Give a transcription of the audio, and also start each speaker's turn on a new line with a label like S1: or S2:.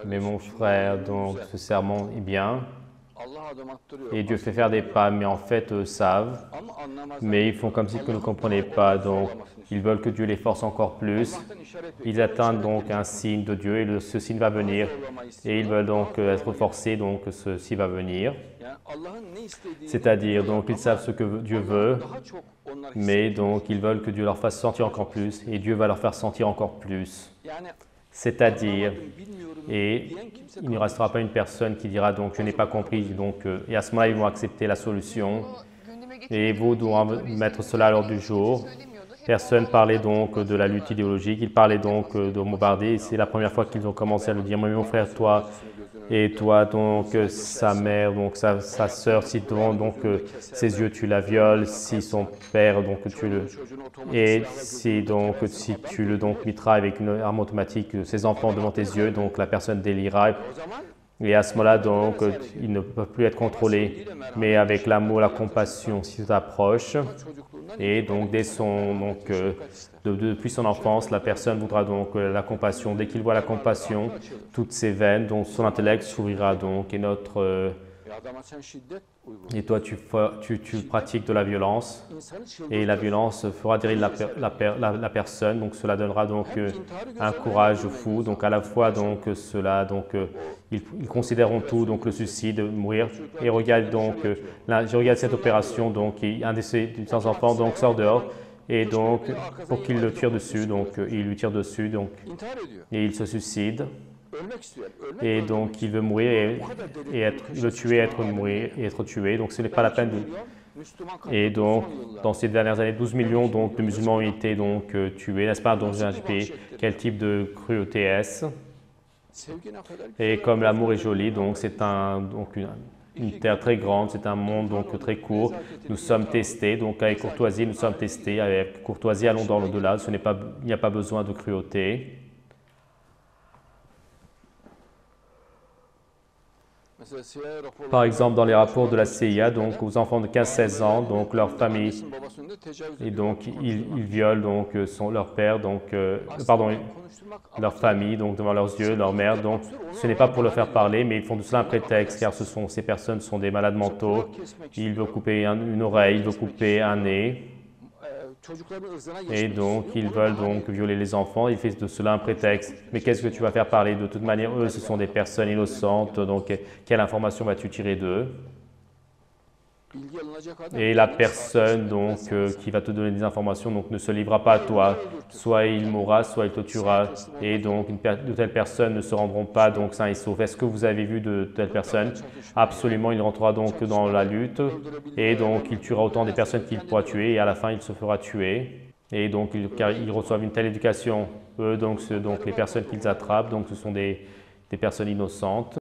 S1: Mais mon frère, donc ce serment est bien. Et Dieu fait faire des pas, mais en fait, eux savent. Mais ils font comme si ils ne comprenaient pas, donc ils veulent que Dieu les force encore plus. Ils attendent donc un signe de Dieu et ce signe va venir. Et ils veulent donc être forcés, donc ceci va venir. C'est-à-dire, donc ils savent ce que Dieu veut, mais donc ils veulent que Dieu leur fasse sentir encore plus et Dieu va leur faire sentir encore plus. C'est-à-dire, et il ne restera pas une personne qui dira donc je n'ai pas compris, donc, et à ce moment-là ils vont accepter la solution et vous devez mettre cela à l'ordre du jour. Personne parlait donc de la lutte idéologique, ils parlaient donc de bombarder et c'est la première fois qu'ils ont commencé à le dire. Moi, mon frère, toi et toi, donc sa mère, donc sa sœur, si devant donc ses yeux tu la violes, si son père donc tu le et si donc si tu le donc mettras avec une arme automatique ses enfants devant tes yeux, donc la personne délira et à ce moment-là donc ils ne peuvent plus être contrôlés, mais avec l'amour, la compassion, si tu t'approches et donc depuis son enfance, la personne voudra donc la compassion. Dès qu'il voit la compassion, toutes ses veines, donc son intellect s'ouvrira donc et toi tu pratiques de la violence et la violence fera dériver la personne, donc cela donnera donc un courage fou, donc à la fois donc cela donc ils considéreront tout donc le suicide, mourir et regarde donc je regarde cette opération donc un de ses enfants donc sort dehors et donc pour qu'il le tire dessus, donc il lui tire dessus donc et il se suicide. Et donc, il veut mourir et le tuer, mourir et être tué. Donc, ce n'est pas la peine de... Et donc, dans ces dernières années, 12 millions donc, de musulmans ont été donc, tués, n'est-ce pas? Donc, quel type de cruauté est-ce? Et comme l'amour est joli, donc c'est une terre très grande, c'est un monde donc très court. Nous sommes testés, donc avec courtoisie, nous sommes testés. Avec courtoisie, allons dans l'au-delà. Il n'y a pas besoin de cruauté. Par exemple, dans les rapports de la CIA, donc aux enfants de 15-16 ans, donc leur famille, et donc ils violent donc leur père, donc leur famille, donc devant leurs yeux, leur mère. Donc ce n'est pas pour leur faire parler, mais ils font de cela un prétexte, car ces personnes sont des malades mentaux. Ils veulent couper une oreille, ils veulent couper un nez. Et donc, ils veulent donc violer les enfants, ils font de cela un prétexte. Mais qu'est-ce que tu vas faire parler? De toute manière, eux, ce sont des personnes innocentes, donc quelle information vas-tu tirer d'eux? Et la personne donc qui va te donner des informations donc ne se livrera pas à toi. Soit il mourra, soit il te tuera. Et donc de telles personnes ne se rendront pas donc sains et saufs. Est-ce que vous avez vu de telles personnes? Absolument, il rentrera donc dans la lutte et donc il tuera autant des personnes qu'il pourra tuer et à la fin il se fera tuer. Et donc car ils reçoivent une telle éducation. Eux donc les personnes qu'ils attrapent donc ce sont des personnes innocentes.